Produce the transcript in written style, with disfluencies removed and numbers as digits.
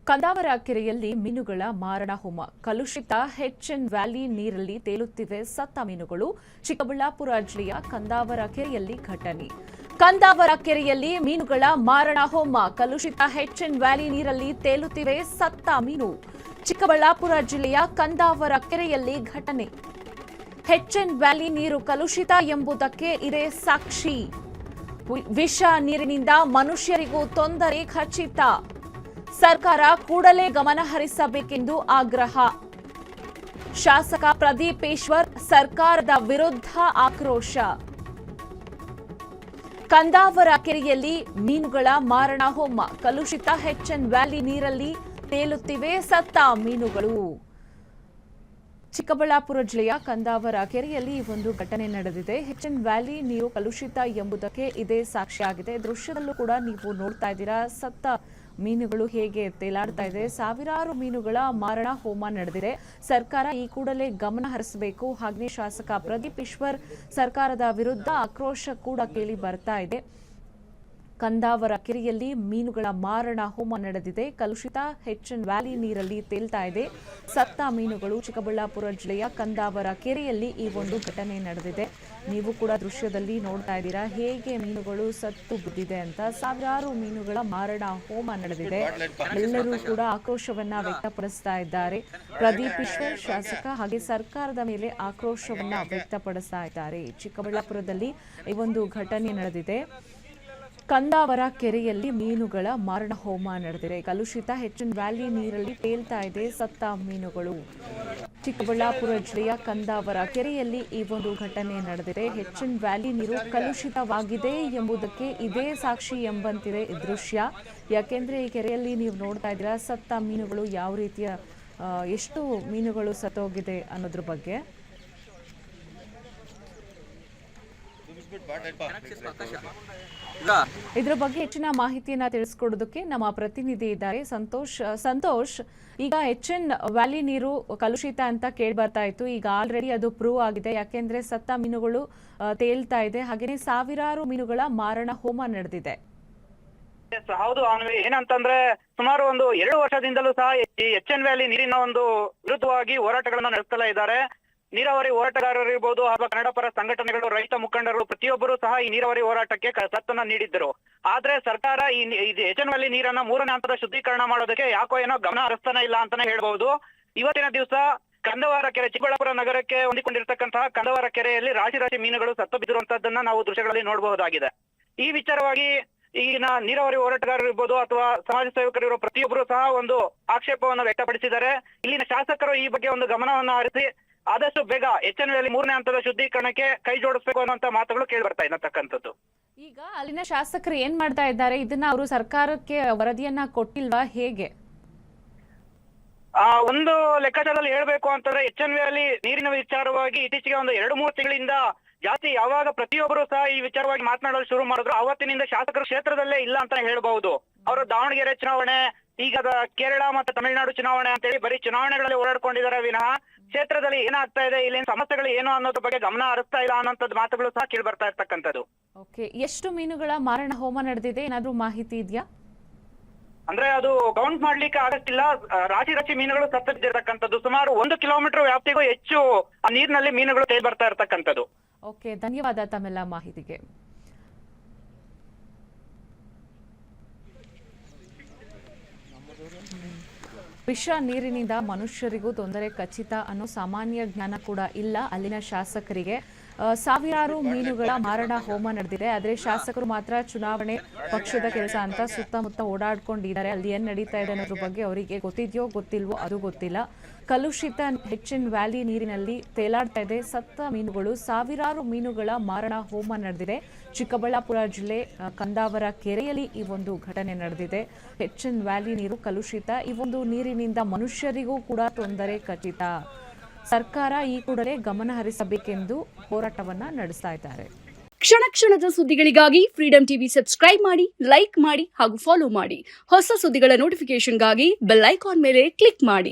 ಕಂದಾವರ ಕೆರೆಯಲ್ಲಿ ಮೀನುಗಳ ಮಾರಣ ಹೋಮ. ಕಲುಷಿತ ಹೆಚ್ಎನ್ ವ್ಯಾಲಿ ನೀರಲ್ಲಿ ತೇಲುತ್ತಿವೆ ಸತ್ತ ಮೀನುಗಳು. ಚಿಕ್ಕಬಳ್ಳಾಪುರ ಜಿಲ್ಲೆಯ ಕಂದಾವರ ಕೆರೆಯಲ್ಲಿ ಘಟನೆ. ಕಂದಾವರ ಕೆರೆಯಲ್ಲಿ ಮೀನುಗಳ ಮಾರಣ ಹೋಮ. ಕಲುಷಿತ ಹೆಚ್ಎನ್ ವ್ಯಾಲಿ ನೀರಲ್ಲಿ ತೇಲುತ್ತಿವೆ ಸತ್ತ ಮೀನು. ಚಿಕ್ಕಬಳ್ಳಾಪುರ ಜಿಲ್ಲೆಯ ಕಂದಾವರ ಕೆರೆಯಲ್ಲಿ ಘಟನೆ. ಹೆಚ್ಎನ್ ವ್ಯಾಲಿ ನೀರು ಕಲುಷಿತ ಎಂಬುದಕ್ಕೆ ಇದೇ ಸಾಕ್ಷಿ. ವಿಷ ನೀರಿನಿಂದ ಮನುಷ್ಯರಿಗೂ ತೊಂದರೆ ಖಚಿತ. ಸರ್ಕಾರ ಕೂಡಲೇ ಗಮನ ಹರಿಸಬೇಕೆಂದು ಆಗ್ರಹ. ಶಾಸಕ ಪ್ರದೀಪ್ ಈಶ್ವರ್ ಸರ್ಕಾರದ ವಿರುದ್ಧ ಆಕ್ರೋಶ. ಕಂದಾವರ ಕೆರೆಯಲ್ಲಿ ಮೀನುಗಳ ಮಾರಣ ಹೋಮ. ಕಲುಷಿತ ಹೆಚ್ಎನ್ ವ್ಯಾಲಿ ನೀರಲ್ಲಿ ತೇಲುತ್ತಿವೆ ಸತ್ತ ಮೀನುಗಳು. ಚಿಕ್ಕಬಳ್ಳಾಪುರ ಜಿಲ್ಲೆಯ ಕಂದಾವರ ಕೆರೆಯಲ್ಲಿ ಒಂದು ಘಟನೆ ನಡೆದಿದೆ. ಹೆಚ್ಎನ್ ವ್ಯಾಲಿ ನೀರು ಕಲುಷಿತ ಎಂಬುದಕ್ಕೆ ಇದೇ ಸಾಕ್ಷಿಯಾಗಿದೆ. ದೃಶ್ಯದಲ್ಲೂ ಕೂಡ ನೀವು ನೋಡ್ತಾ ಇದ್ದೀರಾ, ಸತ್ತ ಮೀನುಗಳು ಹೇಗೆ ತೇಲಾಡ್ತಾ ಇದೆ. ಸಾವಿರಾರು ಮೀನುಗಳ ಮಾರಣ ಹೋಮ ನಡೆದಿದೆ. ಸರ್ಕಾರ ಈ ಕೂಡಲೇ ಗಮನ ಹರಿಸಬೇಕು. ಹಾಗೆ ಶಾಸಕ ಪ್ರದೀಪ್ ಈಶ್ವರ್ ಸರ್ಕಾರದ ವಿರುದ್ಧ ಆಕ್ರೋಶ ಕೂಡ ಕೇಳಿ ಬರ್ತಾ ಇದೆ. ಕಂದಾವರ ಕೆರೆಯಲ್ಲಿ ಮೀನುಗಳ ಮಾರಣ ಹೋಮ ನಡೆದಿದೆ. ಕಲುಷಿತ ಹೆಚ್ಎನ್ ವ್ಯಾಲಿ ನೀರಲ್ಲಿ ತೇಲ್ತಾ ಇದೆ ಸತ್ತ ಮೀನುಗಳು. ಚಿಕ್ಕಬಳ್ಳಾಪುರ ಜಿಲ್ಲೆಯ ಕಂದಾವರ ಕೆರೆಯಲ್ಲಿ ಈ ಒಂದು ಘಟನೆ ನಡೆದಿದೆ. ನೀವು ಕೂಡ ದೃಶ್ಯದಲ್ಲಿ ನೋಡ್ತಾ ಇದ್ದೀರಾ ಹೇಗೆ ಮೀನುಗಳು ಸತ್ತು ಬಿದ್ದಿದೆ ಅಂತ. ಸಾವಿರಾರು ಮೀನುಗಳ ಮಾರಣ ಹೋಮ ನಡೆದಿದೆ. ಎಲ್ಲರೂ ಕೂಡ ಆಕ್ರೋಶವನ್ನ ವ್ಯಕ್ತಪಡಿಸ್ತಾ ಇದ್ದಾರೆ. ಪ್ರದೀಪ್ ಈಶ್ವರ್ ಶಾಸಕ ಹಾಗೆ ಸರ್ಕಾರದ ಮೇಲೆ ಆಕ್ರೋಶವನ್ನ ವ್ಯಕ್ತಪಡಿಸ್ತಾ ಇದ್ದಾರೆ. ಚಿಕ್ಕಬಳ್ಳಾಪುರದಲ್ಲಿ ಈ ಒಂದು ಘಟನೆ ನಡೆದಿದೆ. ಕಂದಾವರ ಕೆರೆಯಲ್ಲಿ ಮೀನುಗಳ ಮಾರಣ ಹೋಮ ನಡೆದಿದೆ. ಕಲುಷಿತ ಹೆಚ್ಎನ್ ವ್ಯಾಲಿ ನೀರಲ್ಲಿ ತೇಲ್ತಾ ಇದೆ ಸತ್ತ ಮೀನುಗಳು. ಚಿಕ್ಕಬಳ್ಳಾಪುರ ಜಿಲ್ಲೆಯ ಕಂದಾವರ ಕೆರೆಯಲ್ಲಿ ಈ ಒಂದು ಘಟನೆ ನಡೆದಿದೆ. ಹೆಚ್ಎನ್ ವ್ಯಾಲಿ ನೀರು ಕಲುಷಿತವಾಗಿದೆ ಎಂಬುದಕ್ಕೆ ಇದೇ ಸಾಕ್ಷಿ ಎಂಬಂತಿದೆ ಈ ದೃಶ್ಯ. ಯಾಕೆಂದ್ರೆ ಈ ಕೆರೆಯಲ್ಲಿ ನೀವು ನೋಡ್ತಾ ಇದ್ದೀರಾ ಸತ್ತ ಮೀನುಗಳು ಯಾವ ರೀತಿಯ ಎಷ್ಟು ಮೀನುಗಳು ಸತ್ತೋಗಿದೆ ಅನ್ನೋದ್ರ ಬಗ್ಗೆ. ಇದರ ಬಗ್ಗೆ ಹೆಚ್ಚಿನ ಮಾಹಿತಿಯನ್ನ ತಿಳಿಸ್ಕೊಡೋದಕ್ಕೆ ನಮ್ಮ ಪ್ರತಿನಿಧಿ ಇದ್ದಾರೆ ಸಂತೋಷ್. ಈಗ ಹೆಚ್ಎನ್ ವ್ಯಾಲಿ ನೀರು ಕಲುಷಿತ ಅಂತ ಕೇಳಿ ಬರ್ತಾ ಇತ್ತು. ಈಗ ಆಲ್ರೆಡಿ ಅದು ಪ್ರೂವ್ ಆಗಿದೆ. ಯಾಕೆಂದ್ರೆ ಸತ್ತ ಮೀನುಗಳು ತೇಲ್ತಾ ಇದೆ. ಹಾಗೇನೆ ಸಾವಿರಾರು ಮೀನುಗಳ ಮಾರಣ ಹೋಮ ನಡೆದಿದೆ. ಹೌದು, ಏನಂತಂದ್ರೆ ಸುಮಾರು ಒಂದು 2 ವರ್ಷದಿಂದಲೂ ಸಹ ಈ ಹೆಚ್ಎನ್ ವ್ಯಾಲಿ ನೀರಿನ ಒಂದು ವಿರುದ್ಧವಾಗಿ ಹೋರಾಟಗಳನ್ನ ನಡೆಸ್ತಾ ಇದ್ದಾರೆ. ನೀರಾವರಿ ಹೋರಾಟಗಾರರು ಇರ್ಬೋದು ಅಥವಾ ಕನ್ನಡ ಪರ ಸಂಘಟನೆಗಳು, ರೈತ ಮುಖಂಡರು ಪ್ರತಿಯೊಬ್ಬರು ಸಹ ಈ ನೀರಾವರಿ ಹೋರಾಟಕ್ಕೆ ಸತ್ತನ್ನ ನೀಡಿದ್ದರು. ಆದ್ರೆ ಸರ್ಕಾರ ಈ ಹೆಚ್ಎನ್ ವ್ಯಾಲಿ ನೀರನ್ನ 3ನೇ ಹಂತದ ಶುದ್ಧೀಕರಣ ಮಾಡೋದಕ್ಕೆ ಯಾಕೋ ಏನೋ ಗಮನ ಹರಿಸ್ತಾನೆ ಇಲ್ಲ ಅಂತಾನೆ ಹೇಳ್ಬಹುದು. ಇವತ್ತಿನ ದಿವಸ ಕಂದಾವರ ಕೆರೆ, ಚಿಕ್ಕಬಳ್ಳಾಪುರ ನಗರಕ್ಕೆ ಹೊಂದಿಕೊಂಡಿರ್ತಕ್ಕಂತಹ ಕಂದಾವರ ಕೆರೆಯಲ್ಲಿ ರಾಶಿ ಮೀನುಗಳು ಸತ್ತು ಬಿದ್ದಿರುವಂತದ್ದನ್ನ ನಾವು ದೃಶ್ಯಗಳಲ್ಲಿ ನೋಡಬಹುದಾಗಿದೆ. ಈ ವಿಚಾರವಾಗಿ ಈಗಿನ ನೀರಾವರಿ ಹೋರಾಟಗಾರರು ಇರ್ಬೋದು ಅಥವಾ ಸಮಾಜ ಸೇವಕರು ಪ್ರತಿಯೊಬ್ಬರು ಸಹ ಒಂದು ಆಕ್ಷೇಪವನ್ನು ವ್ಯಕ್ತಪಡಿಸಿದ್ದಾರೆ. ಇಲ್ಲಿನ ಶಾಸಕರು ಈ ಬಗ್ಗೆ ಒಂದು ಗಮನವನ್ನು ಹರಿಸಿ ಆದಷ್ಟು ಬೇಗ ಹೆಚ್ಎನ್ ವ್ಯಾಲಿ 3ನೇ ಹಂತದ ಶುದ್ಧೀಕರಣಕ್ಕೆ ಕೈ ಜೋಡಿಸಬೇಕು ಅನ್ನುವಂತ ಮಾತುಗಳು ಕೇಳಿ ಬರ್ತಾ ಇರತಕ್ಕಂಥದ್ದು. ಈಗ ಅಲ್ಲಿನ ಶಾಸಕರು ಏನ್ ಮಾಡ್ತಾ ಇದ್ದಾರೆ? ಇದನ್ನ ಅವರು ಸರ್ಕಾರಕ್ಕೆ ವರದಿಯನ್ನ ಕೊಟ್ಟಿಲ್ವಾ? ಹೇಗೆ ಒಂದು ಲೆಕ್ಕಾಚಾರದಲ್ಲಿ ಹೇಳ್ಬೇಕು ಅಂತಂದ್ರೆ ಹೆಚ್ಎನ್ ವ್ಯಾಲಿ ನೀರಿನ ವಿಚಾರವಾಗಿ ಇತ್ತೀಚೆಗೆ ಒಂದು 2-3 ತಿಂಗಳಿಂದ ಜಾಸ್ತಿ ಯಾವಾಗ ಪ್ರತಿಯೊಬ್ಬರು ಸಹ ಈ ವಿಚಾರವಾಗಿ ಮಾತನಾಡಲು ಶುರು ಮಾಡಿದ್ರು ಅವತ್ತಿನಿಂದ ಶಾಸಕರು ಕ್ಷೇತ್ರದಲ್ಲೇ ಇಲ್ಲ ಅಂತ ಹೇಳ್ಬಹುದು. ಅವರು ದಾವಣಗೆರೆ ಚುನಾವಣೆ, ಈಗ ಕೇರಳ ಮತ್ತು ತಮಿಳುನಾಡು ಚುನಾವಣೆ ಅಂತೇಳಿ ಬರೀ ಚುನಾವಣೆಗಳಲ್ಲಿ ಓಡಾಡ್ಕೊಂಡಿದ್ದಾರೆ ವಿನಃ ಕ್ಷೇತ್ರದಲ್ಲಿ ಏನಾಗ್ತಾ ಇದೆ, ಇಲ್ಲಿನ ಸಮಸ್ಯೆಗಳು ಏನು ಅನ್ನೋದ್ರ ಬಗ್ಗೆ ಗಮನ ಹರಿಸ್ತಾ ಇಲ್ಲ ಅನ್ನೋಂಥದ್ದು ಮಾತುಗಳು ಸಹ ಕೇಳಿ ಬರ್ತಾ ಇರ್ತಕ್ಕಂಥದ್ದು. ಓಕೆ, ಎಷ್ಟು ಮೀನುಗಳ ಮಾರಣ ಹೋಮ ನಡೆದಿದೆ? ಏನಾದ್ರೂ ಮಾಹಿತಿ ಇದೆಯಾ? ಅಂದ್ರೆ ಅದು ಕೌಂಟ್ ಮಾಡ್ಲಿಕ್ಕೆ ಆಗತ್ತಿಲ್ಲ. ರಾಶಿ ಮೀನುಗಳು ಸತ್ತು ಬಿದ್ದಿರತಕ್ಕಂಥದ್ದು. ಸುಮಾರು 1 ಕಿಲೋಮೀಟರ್ ವ್ಯಾಪ್ತಿಗೂ ಹೆಚ್ಚು ಆ ನೀರಿನಲ್ಲಿ ಮೀನುಗಳು ತೇಲಿ ಬರ್ತಾ ಇರ್ತಕ್ಕಂಥದ್ದು. ಓಕೆ, ಧನ್ಯವಾದ ತಮ್ಮೆಲ್ಲ ಮಾಹಿತಿಗೆ. ವಿಷ ನೀರಿನಿಂದ ಮನುಷ್ಯರಿಗೂ ತೊಂದರೆ ಖಚಿತ ಅನ್ನೋ ಸಾಮಾನ್ಯ ಜ್ಞಾನ ಕೂಡ ಇಲ್ಲ ಅಲ್ಲಿನ ಶಾಸಕರಿಗೆ. ಸಾವಿರಾರು ಮೀನುಗಳ ಮಾರಣ ಹೋಮ ನಡೆದಿದೆ. ಆದ್ರೆ ಶಾಸಕರು ಮಾತ್ರ ಚುನಾವಣೆ ಪಕ್ಷದ ಕೆಲಸ ಅಂತ ಸುತ್ತಮುತ್ತ ಓಡಾಡ್ಕೊಂಡಿದ್ದಾರೆ. ಅಲ್ಲಿ ಏನ್ ನಡೀತಾ ಇದೆ ಅನ್ನೋದ್ರ ಬಗ್ಗೆ ಅವರಿಗೆ ಗೊತ್ತಿದ್ಯೋ ಗೊತ್ತಿಲ್ವೋ ಅದು ಗೊತ್ತಿಲ್ಲ. ಕಲುಷಿತ ಹೆಚ್ಎನ್ ವ್ಯಾಲಿ ನೀರಿನಲ್ಲಿ ತೇಲಾಡ್ತಾ ಇದೆ ಸತ್ತ ಮೀನುಗಳು. ಸಾವಿರಾರು ಮೀನುಗಳ ಮಾರಣ ಹೋಮ ನಡೆದಿದೆ. ಚಿಕ್ಕಬಳ್ಳಾಪುರ ಜಿಲ್ಲೆ ಕಂದಾವರ ಕೆರೆಯಲ್ಲಿ ಈ ಒಂದು ಘಟನೆ ನಡೆದಿದೆ. ಹೆಚ್ಎನ್ ವ್ಯಾಲಿ ನೀರು ಕಲುಷಿತ. ಈ ಒಂದು ನೀರಿನಿಂದ ಮನುಷ್ಯರಿಗೂ ಕೂಡ ತೊಂದರೆ ಖಚಿತ. ಸರ್ಕಾರ ಈ ಕೂಡಲೇ ಗಮನ ಹರಿಸಬೇಕೆಂದು ಹೋರಾಟವನ್ನ ನಡೆಸ್ತಾ ಇದ್ದಾರೆ. ಕ್ಷಣ ಕ್ಷಣದ ಸುದ್ದಿಗಳಿಗಾಗಿ ಫ್ರೀಡಂ ಟಿವಿ ಸಬ್ಸ್ಕ್ರೈಬ್ ಮಾಡಿ, ಲೈಕ್ ಮಾಡಿ ಹಾಗೂ ಫಾಲೋ ಮಾಡಿ. ಹೊಸ ಸುದ್ದಿಗಳ ನೋಟಿಫಿಕೇಶನ್ಗಾಗಿ ಬೆಲ್ ಐಕಾನ್ ಮೇಲೆ ಕ್ಲಿಕ್ ಮಾಡಿ.